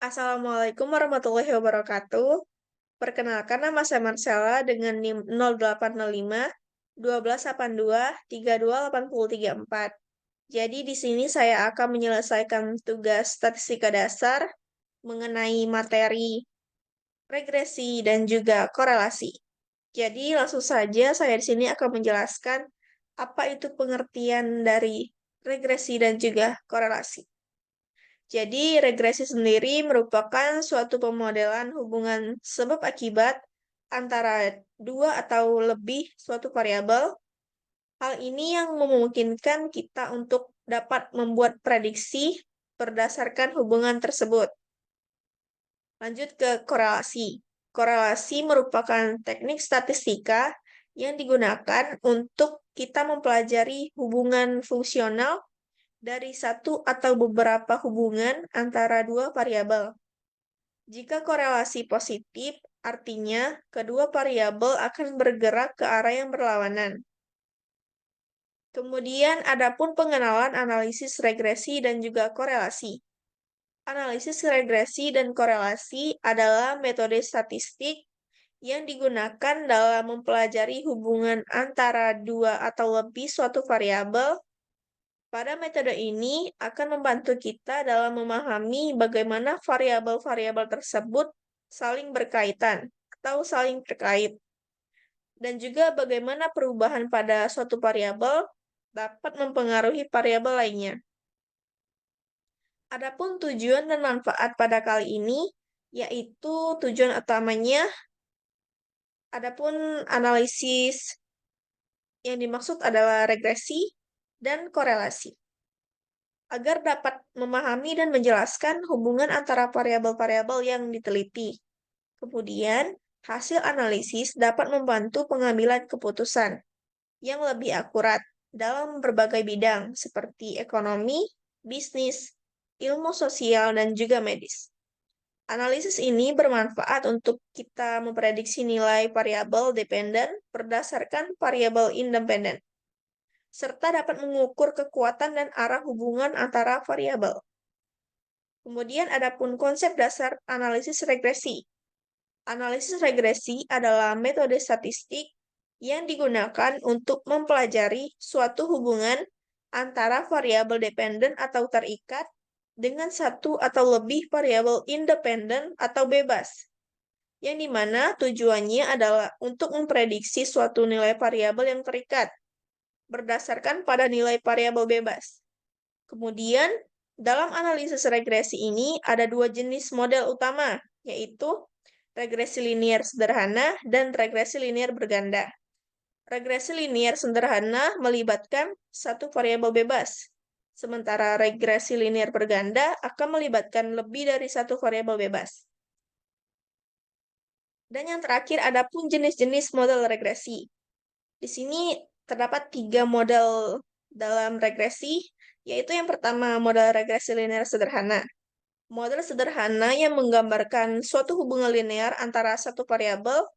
Assalamualaikum warahmatullahi wabarakatuh. Perkenalkan nama saya Marcella dengan NIM 0805 1282 328034. Jadi di sini saya akan menyelesaikan tugas statistika dasar mengenai materi regresi dan juga korelasi. Jadi langsung saja saya di sini akan menjelaskan apa itu pengertian dari regresi dan juga korelasi. Jadi, regresi sendiri merupakan suatu pemodelan hubungan sebab akibat antara dua atau lebih suatu variabel. Hal ini yang memungkinkan kita untuk dapat membuat prediksi berdasarkan hubungan tersebut. Lanjut ke korelasi. Korelasi merupakan teknik statistika yang digunakan untuk kita mempelajari hubungan fungsional dari satu atau beberapa hubungan antara dua variabel. Jika korelasi positif, artinya kedua variabel akan bergerak ke arah yang berlawanan. Kemudian adapun pengenalan analisis regresi dan juga korelasi. Analisis regresi dan korelasi adalah metode statistik yang digunakan dalam mempelajari hubungan antara dua atau lebih suatu variabel. Pada metode ini akan membantu kita dalam memahami bagaimana variabel-variabel tersebut saling berkaitan atau saling terkait, dan juga bagaimana perubahan pada suatu variabel dapat mempengaruhi variabel lainnya. Adapun tujuan dan manfaat pada kali ini, yaitu tujuan utamanya, adapun analisis yang dimaksud adalah regresi dan korelasi agar dapat memahami dan menjelaskan hubungan antara variabel-variabel yang diteliti. Kemudian, hasil analisis dapat membantu pengambilan keputusan yang lebih akurat dalam berbagai bidang seperti ekonomi, bisnis, ilmu sosial, dan juga medis. Analisis ini bermanfaat untuk kita memprediksi nilai variabel dependen berdasarkan variabel independen, serta dapat mengukur kekuatan dan arah hubungan antara variabel. Kemudian adapun konsep dasar analisis regresi. Analisis regresi adalah metode statistik yang digunakan untuk mempelajari suatu hubungan antara variabel dependen atau terikat dengan satu atau lebih variabel independen atau bebas, yang dimana tujuannya adalah untuk memprediksi suatu nilai variabel yang terikat berdasarkan pada nilai variabel bebas. Kemudian, dalam analisis regresi ini ada dua jenis model utama, yaitu regresi linier sederhana dan regresi linier berganda. Regresi linier sederhana melibatkan satu variabel bebas, sementara regresi linier berganda akan melibatkan lebih dari satu variabel bebas. Dan yang terakhir, ada pun jenis-jenis model regresi. Di sini terdapat 3 model dalam regresi, yaitu yang pertama model regresi linear sederhana. Model sederhana yang menggambarkan suatu hubungan linear antara satu variabel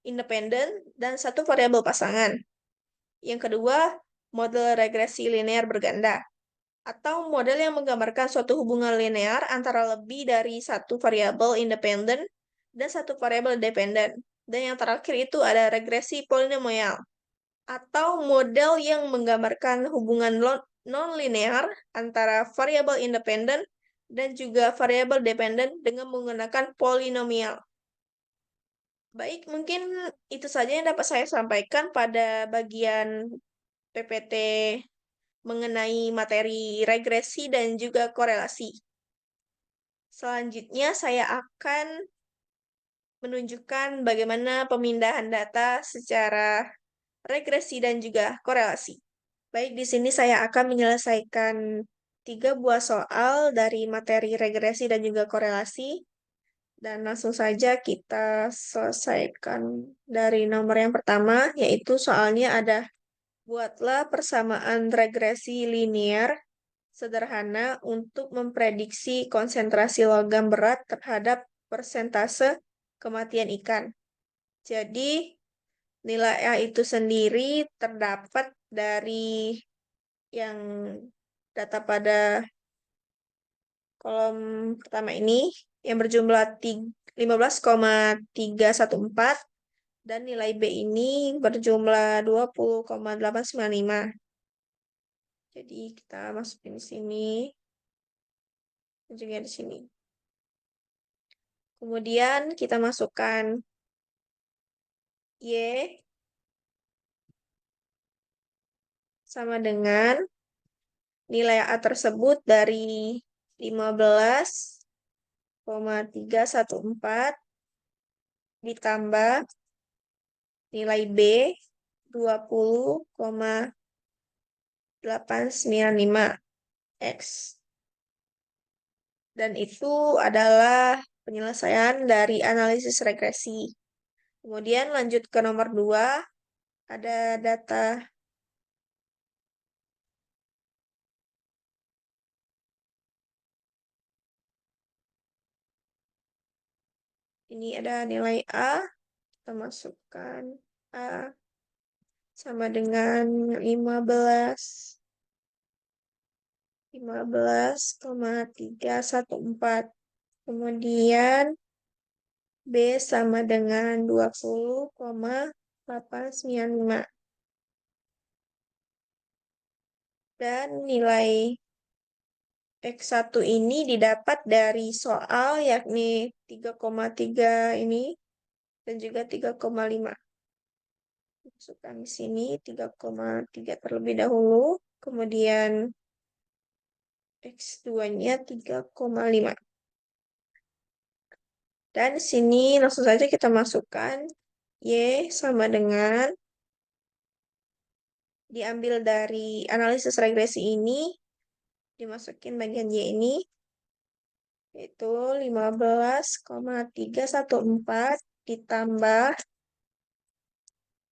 independen dan satu variabel pasangan. Yang kedua, model regresi linear berganda, atau model yang menggambarkan suatu hubungan linear antara lebih dari satu variabel independen dan satu variabel dependen. Dan yang terakhir itu ada regresi polinomial, atau model yang menggambarkan hubungan non-linear antara variabel independen dan juga variabel dependen dengan menggunakan polinomial. Baik, mungkin itu saja yang dapat saya sampaikan pada bagian PPT mengenai materi regresi dan juga korelasi. Selanjutnya, saya akan menunjukkan bagaimana pemindahan data secara regresi dan juga korelasi. Baik, di sini saya akan menyelesaikan 3 buah soal dari materi regresi dan juga korelasi. Dan langsung saja kita selesaikan dari nomor yang pertama, yaitu soalnya ada buatlah persamaan regresi linear sederhana untuk memprediksi konsentrasi logam berat terhadap persentase kematian ikan. Jadi, nilai A itu sendiri terdapat dari yang data pada kolom pertama ini, yang berjumlah 15,314 dan nilai B ini berjumlah 20,895. Jadi kita masukin di sini dan juga di sini. Kemudian kita masukkan Y sama dengan nilai A tersebut dari 15,314 ditambah nilai B 20,895 X. Dan itu adalah penyelesaian dari analisis regresi. Kemudian lanjut ke nomor 2, ada data. Ini ada nilai A, kita masukkan A sama dengan 15,314. Kemudian B sama dengan 20,895. Dan nilai X1 ini didapat dari soal yakni 3,3 ini dan juga 3,5. Masukkan di sini 3,3 terlebih dahulu, kemudian X2-nya 3,5. Dan di sini langsung saja kita masukkan Y sama dengan diambil dari analisis regresi ini, dimasukin bagian Y ini, yaitu 15,314 ditambah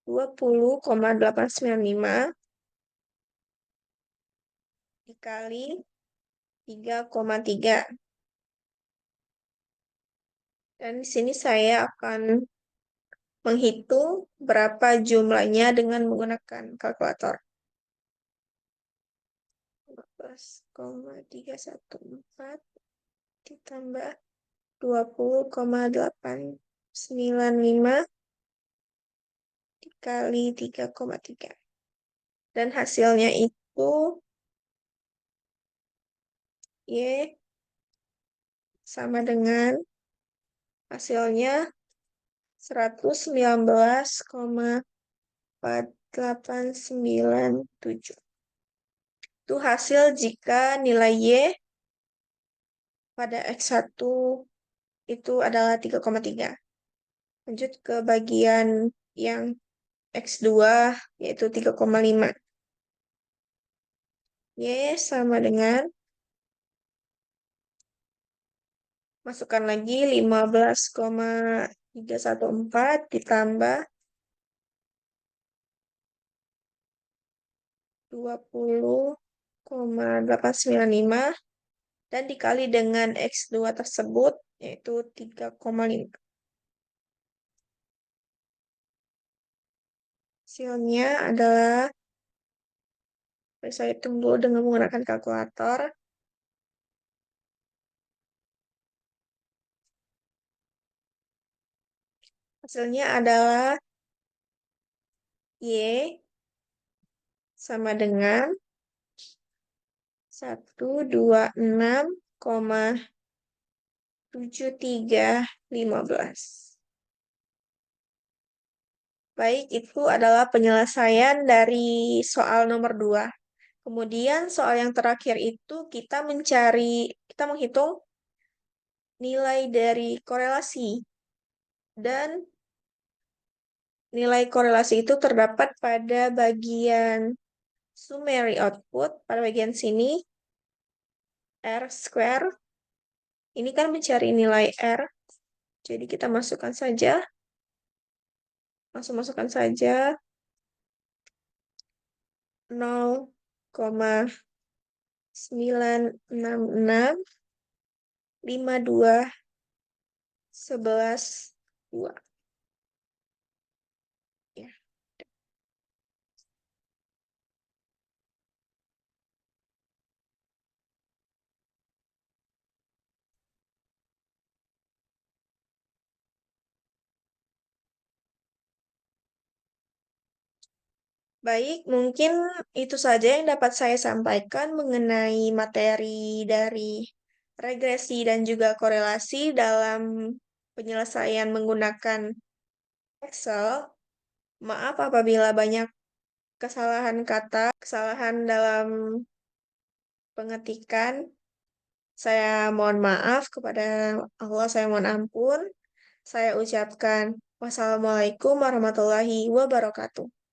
20,895 dikali 3,3. Dan di sini saya akan menghitung berapa jumlahnya dengan menggunakan kalkulator. 15,314 ditambah 20,895 dikali 3,3. Dan hasilnya itu Y sama dengan hasilnya 119,4897. Itu hasil jika nilai Y pada X1 itu adalah 3,3. Lanjut ke bagian yang X2 yaitu 3,5. Y sama dengan masukkan lagi 15,314 ditambah 20,895 dan dikali dengan X2 tersebut yaitu 3,5. Hasilnya adalah, saya hitung dulu dengan menggunakan kalkulator. Hasilnya adalah Y sama dengan 126,7315. Baik, itu adalah penyelesaian dari soal nomor 2. Kemudian soal yang terakhir itu kita menghitung nilai dari korelasi. Dan nilai korelasi itu terdapat pada bagian summary output, pada bagian sini, R square. Ini kan mencari nilai R, jadi kita masukkan saja. Langsung masukkan saja 0,9665211 2. Ya. Baik, mungkin itu saja yang dapat saya sampaikan mengenai materi dari regresi dan juga korelasi dalam penyelesaian menggunakan Excel. Maaf apabila banyak kesalahan kata, kesalahan dalam pengetikan. Saya mohon maaf kepada Allah, saya mohon ampun. Saya ucapkan wassalamualaikum warahmatullahi wabarakatuh.